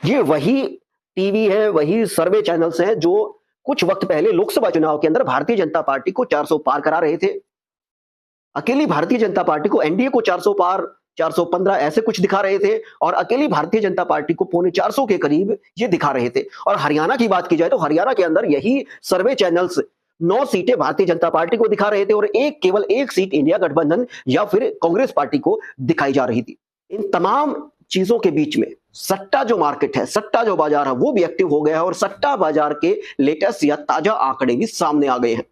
ये वही टीवी है, वही सर्वे चैनल्स हैं जो कुछ वक्त पहले लोकसभा चुनाव के अंदर भारतीय जनता पार्टी को 400 पार करा रहे थे। अकेली भारतीय जनता पार्टी को, एनडीए को 400 पार, 415 ऐसे कुछ दिखा रहे थे और अकेली भारतीय जनता पार्टी को पौने 400 के करीब ये दिखा रहे थे। और हरियाणा की बात की जाए तो हरियाणा के अंदर यही सर्वे चैनल्स 9 सीटें भारतीय जनता पार्टी को दिखा रहे थे और केवल एक सीट इंडिया गठबंधन या फिर कांग्रेस पार्टी को दिखाई जा रही थी। इन तमाम चीजों के बीच में सट्टा जो मार्केट है, सट्टा जो बाजार है, वो भी एक्टिव हो गया है और सट्टा बाजार के लेटेस्ट या ताजा आंकड़े भी सामने आ गए हैं।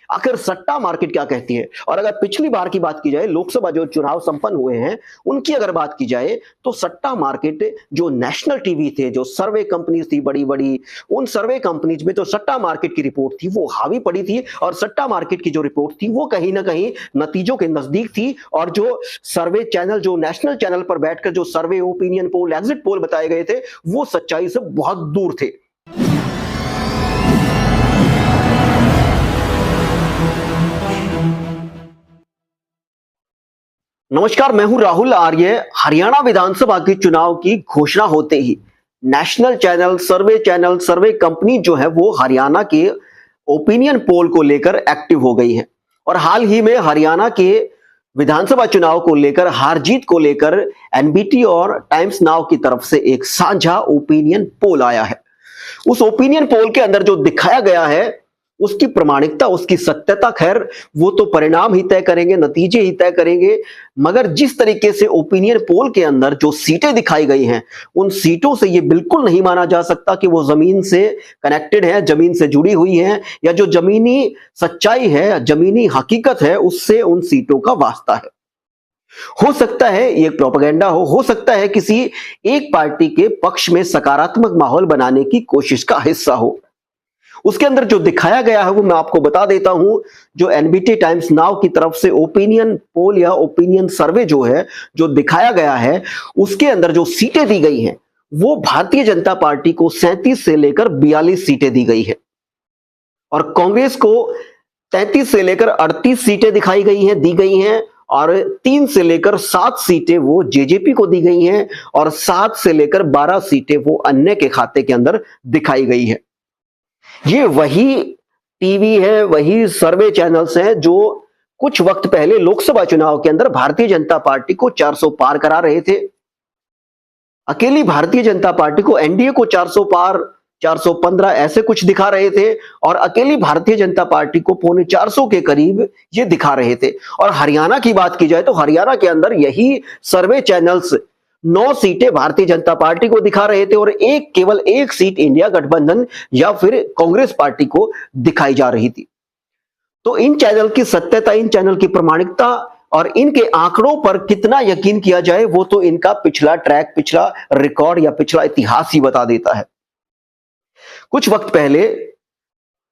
आखिर सट्टा मार्केट क्या कहती है? और अगर पिछली बार की बात की जाए, लोकसभा जो चुनाव संपन्न हुए हैं उनकी अगर बात की जाए तो सट्टा मार्केट जो नेशनल टीवी थे, जो सर्वे कंपनीज थी बड़ी बड़ी, उन सर्वे कंपनीज में जो सट्टा मार्केट की रिपोर्ट थी वो हावी पड़ी थी और सट्टा मार्केट की जो रिपोर्ट थी वो कहीं ना कहीं नतीजों के नजदीक थी। और जो सर्वे चैनल, जो नेशनल चैनल पर बैठकर जो सर्वे, ओपिनियन पोल, एग्जिट पोल बताए गए थे वो सच्चाई से बहुत दूर थे। नमस्कार, मैं हूं राहुल आर्य। हरियाणा विधानसभा के चुनाव की घोषणा होते ही नेशनल चैनल, सर्वे कंपनी जो है वो हरियाणा के ओपिनियन पोल को लेकर एक्टिव हो गई है। और हाल ही में हरियाणा के विधानसभा चुनाव को लेकर, हार जीत को लेकर एनबीटी और टाइम्स नाउ की तरफ से एक साझा ओपिनियन पोल आया है। उस ओपिनियन पोल के अंदर जो दिखाया गया है उसकी प्रामाणिकता, उसकी सत्यता, खैर वो तो परिणाम ही तय करेंगे, नतीजे ही तय करेंगे। मगर जिस तरीके से ओपिनियन पोल के अंदर जो सीटें दिखाई गई हैं उन सीटों से ये बिल्कुल नहीं माना जा सकता कि वो जमीन से कनेक्टेड है, जमीन से जुड़ी हुई है, या जो जमीनी सच्चाई है, जमीनी हकीकत है, उससे उन सीटों का वास्ता है। हो सकता है ये प्रोपेगेंडा हो सकता है किसी एक पार्टी के पक्ष में सकारात्मक माहौल बनाने की कोशिश का हिस्सा हो। उसके अंदर जो दिखाया गया है वो मैं आपको बता देता हूं। जो एनबीटी टाइम्स नाउ की तरफ से ओपिनियन पोल या ओपिनियन सर्वे जो है, जो दिखाया गया है, उसके अंदर जो सीटें दी गई हैं वो भारतीय जनता पार्टी को 37 से लेकर 42 सीटें दी गई है और कांग्रेस को 33 से लेकर 38 सीटें दी गई हैं और 3 से लेकर 7 सीटें वो जेजेपी को दी गई हैं और 7 से लेकर 12 सीटें वो अन्य के खाते के अंदर दिखाई गई है। ये वही टीवी है, वही सर्वे चैनल्स हैं जो कुछ वक्त पहले लोकसभा चुनाव के अंदर भारतीय जनता पार्टी को 400 पार करा रहे थे। अकेली भारतीय जनता पार्टी को, एनडीए को 400 पार, 415 ऐसे कुछ दिखा रहे थे और अकेली भारतीय जनता पार्टी को पौने 400 के करीब ये दिखा रहे थे। और हरियाणा की बात की जाए तो हरियाणा के अंदर यही सर्वे चैनल्स 9 सीटें भारतीय जनता पार्टी को दिखा रहे थे और केवल एक सीट इंडिया गठबंधन या फिर कांग्रेस पार्टी को दिखाई जा रही थी। तो इन चैनल की सत्यता, इन चैनल की प्रामाणिकता और इनके आंकड़ों पर कितना यकीन किया जाए वो तो इनका पिछला ट्रैक, पिछला रिकॉर्ड या पिछला इतिहास ही बता देता है। कुछ वक्त पहले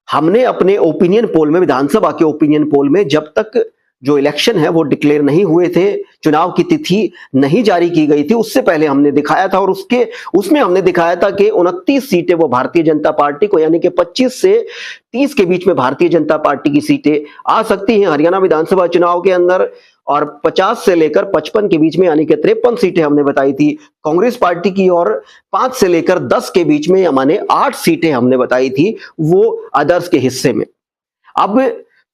हमने अपने ओपिनियन पोल में, विधानसभा के ओपिनियन पोल में, जब तक जो इलेक्शन है वो डिक्लेयर नहीं हुए थे, चुनाव की तिथि नहीं जारी की गई थी, उससे पहले हमने दिखाया था और उसमें हमने दिखाया था कि 29 सीटें वो भारतीय जनता पार्टी को, यानी कि 25 से 30 के बीच में भारतीय जनता पार्टी की सीटें आ सकती हैं हरियाणा विधानसभा चुनाव के अंदर और 50 से लेकर 55 के बीच में, यानी कि 53 सीटें हमने बताई थी कांग्रेस पार्टी की और 5 से लेकर 10 के बीच में यानी 8 सीटें हमने बताई थी वो अदर्स के हिस्से में। अब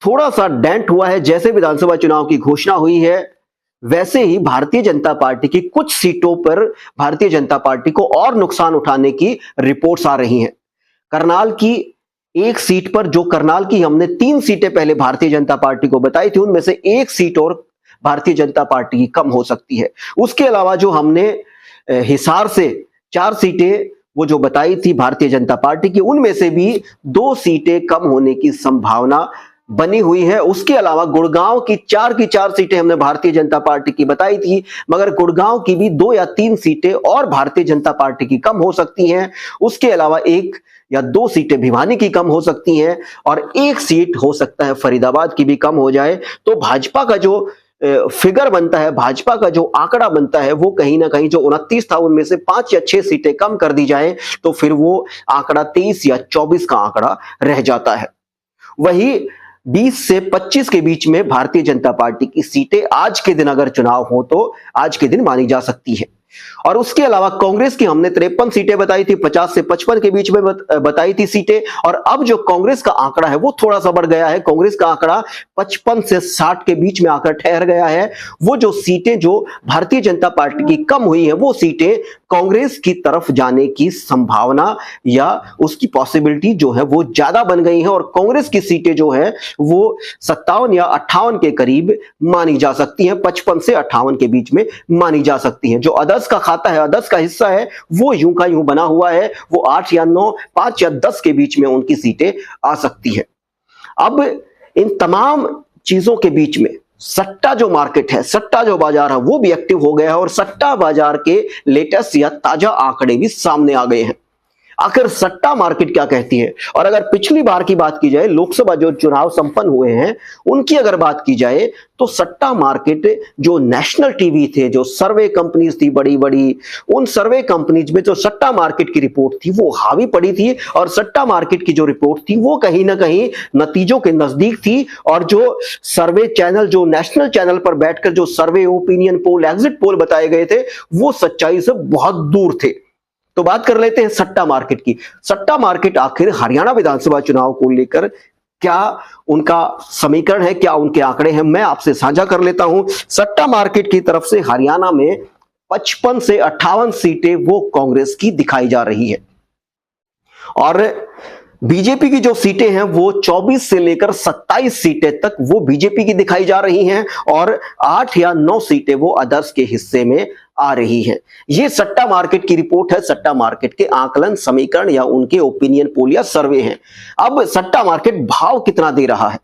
थोड़ा सा डेंट हुआ है, जैसे विधानसभा चुनाव की घोषणा हुई है वैसे ही भारतीय जनता पार्टी की कुछ सीटों पर भारतीय जनता पार्टी को और नुकसान उठाने की रिपोर्ट्स आ रही हैं। करनाल की एक सीट पर, जो करनाल की हमने 3 सीटें पहले भारतीय जनता पार्टी को बताई थी, उनमें से एक सीट और भारतीय जनता पार्टी की कम हो सकती है। उसके अलावा जो हमने हिसार से 4 सीटें वो जो बताई थी भारतीय जनता पार्टी की, उनमें से भी 2 सीटें कम होने की संभावना बनी हुई है। उसके अलावा गुड़गांव की 4 सीटें हमने भारतीय जनता पार्टी की बताई थी, मगर गुड़गांव की भी 2 या 3 सीटें और भारतीय जनता पार्टी की कम हो सकती हैं। उसके अलावा 1 या 2 सीटें भिवानी की कम हो सकती हैं और 1 सीट हो सकता है फरीदाबाद की भी कम हो जाए। तो भाजपा का जो फिगर बनता है, भाजपा का जो आंकड़ा बनता है, वो कहीं ना कहीं जो 29 था उनमें से 5 या 6 सीटें कम कर दी जाए तो फिर वो आंकड़ा 23 या 24 का आंकड़ा रह जाता है। वही 20 से 25 के बीच में भारतीय जनता पार्टी की सीटें आज के दिन, अगर चुनाव हो तो आज के दिन मानी जा सकती है। और उसके अलावा कांग्रेस की हमने 53 सीटें बताई थी, 50 से 55 के बीच में बताई थी सीटें। और अब जो कांग्रेस का आंकड़ा है वो थोड़ा सा बढ़ गया है, कांग्रेस का आंकड़ा 55 से 60 के बीच में आकर ठहर गया है। वो जो सीटें जो भारतीय जनता पार्टी की कम हुई है वो सीटें कांग्रेस की तरफ जाने की संभावना या उसकी पॉसिबिलिटी जो है वो ज्यादा बन गई है, और कांग्रेस की सीटें जो है वो 57 या 58 के करीब मानी जा सकती हैं, 55 से 58 के बीच में मानी जा सकती हैं। जो अदर्स का खाता है, अदर्स का हिस्सा है, वो यूं का यूं बना हुआ है, वो 8 या 9, 5 या 10 के बीच में उनकी सीटें आ सकती हैं। अब इन तमाम चीजों के बीच में सट्टा जो मार्केट है, सट्टा जो बाजार है, वो भी एक्टिव हो गया है, और सट्टा बाजार के लेटेस्ट या ताजा आंकड़े भी सामने आ गए हैं। आखिर सट्टा मार्केट क्या कहती है? और अगर पिछली बार की बात की जाए, लोकसभा जो चुनाव संपन्न हुए हैं उनकी अगर बात की जाए, तो सट्टा मार्केट जो नेशनल टीवी थे, जो सर्वे कंपनीज थी बड़ी बड़ी, उन सर्वे कंपनीज में जो सट्टा मार्केट की रिपोर्ट थी वो हावी पड़ी थी, और सट्टा मार्केट की जो रिपोर्ट थी वो कहीं ना कहीं नतीजों के नजदीक थी। और जो सर्वे चैनल, जो नेशनल चैनल पर बैठकर जो सर्वे, ओपिनियन पोल, एग्जिट पोल बताए गए थे, वो सच्चाई से बहुत दूर थे। तो बात कर लेते हैं सट्टा मार्केट की। सट्टा मार्केट आखिर हरियाणा विधानसभा चुनाव को लेकर क्या उनका समीकरण है, क्या उनके आंकड़े हैं, मैं आपसे साझा कर लेता हूं। सट्टा मार्केट की तरफ से हरियाणा में 55 से 58 सीटें वो कांग्रेस की दिखाई जा रही है, और बीजेपी की जो सीटें हैं वो 24 से लेकर 27 सीटें तक वो बीजेपी की दिखाई जा रही हैं, और 8 या 9 सीटें वो अदर्स के हिस्से में आ रही हैं। ये सट्टा मार्केट की रिपोर्ट है, सट्टा मार्केट के आकलन, समीकरण या उनके ओपिनियन पोल या सर्वे हैं। अब सट्टा मार्केट भाव कितना दे रहा है?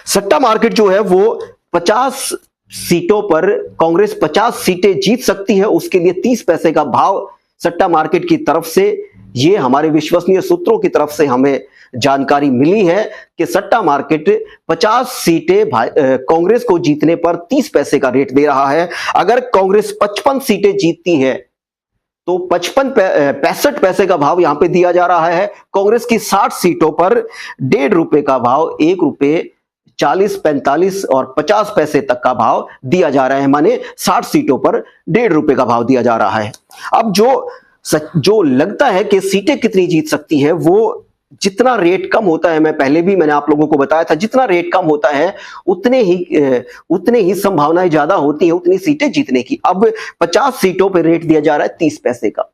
सट्टा मार्केट जो है वो 50 सीटों पर कांग्रेस 50 सीटें जीत सकती है, उसके लिए 30 पैसे का भाव सट्टा मार्केट की तरफ से, ये हमारे विश्वसनीय सूत्रों की तरफ से हमें जानकारी मिली है कि सट्टा मार्केट 50 सीटें कांग्रेस को जीतने पर 30 पैसे का रेट दे रहा है। अगर कांग्रेस 55 सीटें जीतती है तो 65 पैसे का भाव यहां पे दिया जा रहा है। कांग्रेस की 60 सीटों पर 1.5 रुपए का भाव, 1 रुपए 40, 45 और 50 पैसे तक का भाव दिया जा रहा है, माने 60 सीटों पर 1.5 रुपए का भाव दिया जा रहा है। अब जो लगता है कि सीटें कितनी जीत सकती है, वो जितना रेट कम होता है, मैंने आप लोगों को बताया था, जितना रेट कम होता है उतने ही संभावनाएं ज्यादा होती है उतनी सीटें जीतने की। अब 50 सीटों पर रेट दिया जा रहा है 30 पैसे का,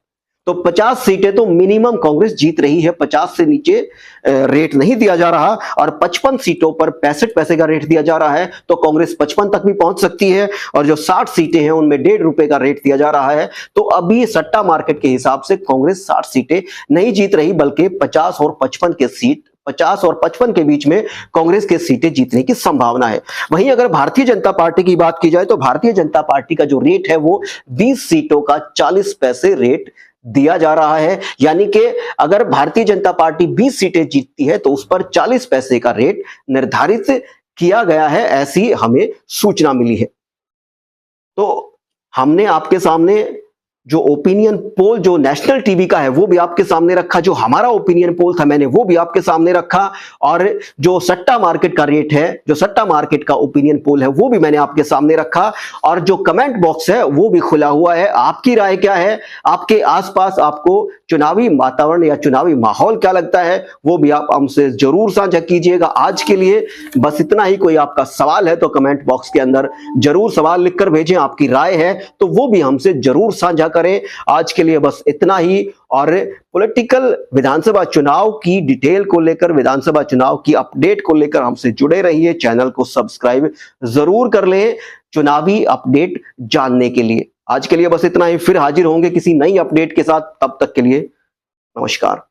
तो 50 सीटें तो मिनिमम कांग्रेस जीत रही है, 50 से नीचे रेट नहीं दिया जा रहा, और 55 सीटों पर 65 पैसे का रेट दिया जा रहा है, तो कांग्रेस 55 तक भी पहुंच सकती है। और जो 60 सीटें हैं उनमें 1.5 रुपए का रेट दिया जा रहा है, तो अभी सट्टा मार्केट के हिसाब से कांग्रेस 60 सीटें नहीं जीत रही, बल्कि 50 और 55 के बीच में कांग्रेस के सीटें जीतने की संभावना है। वहीं अगर भारतीय जनता पार्टी की बात की जाए, तो भारतीय जनता पार्टी का जो रेट है वो 20 सीटों का 40 पैसे रेट दिया जा रहा है, यानी कि अगर भारतीय जनता पार्टी 20 सीटें जीतती है तो उस पर 40 पैसे का रेट निर्धारित किया गया है, ऐसी हमें सूचना मिली है। तो हमने आपके सामने जो ओपिनियन पोल जो नेशनल टीवी का है वो भी आपके सामने रखा, जो हमारा ओपिनियन पोल था मैंने वो भी आपके सामने रखा, और जो सट्टा मार्केट का रेट है, जो सट्टा मार्केट का ओपिनियन पोल है वो भी मैंने आपके सामने रखा, और जो कमेंट बॉक्स है वो भी खुला हुआ है। आपकी राय क्या है? आपके आसपास आपको चुनावी वातावरण या चुनावी माहौल क्या लगता है, वो भी आप हमसे जरूर साझा कीजिएगा। आज के लिए बस इतना ही। कोई आपका सवाल है तो कमेंट बॉक्स के अंदर जरूर सवाल लिखकर भेजें, आपकी राय है तो वो भी हमसे जरूर साझा करें। आज के लिए बस इतना ही। और पॉलिटिकल विधानसभा चुनाव की डिटेल को लेकर, विधानसभा चुनाव की अपडेट को लेकर हमसे जुड़े रहिए, चैनल को सब्सक्राइब जरूर कर लें चुनावी अपडेट जानने के लिए। आज के लिए बस इतना ही, फिर हाजिर होंगे किसी नई अपडेट के साथ। तब तक के लिए नमस्कार।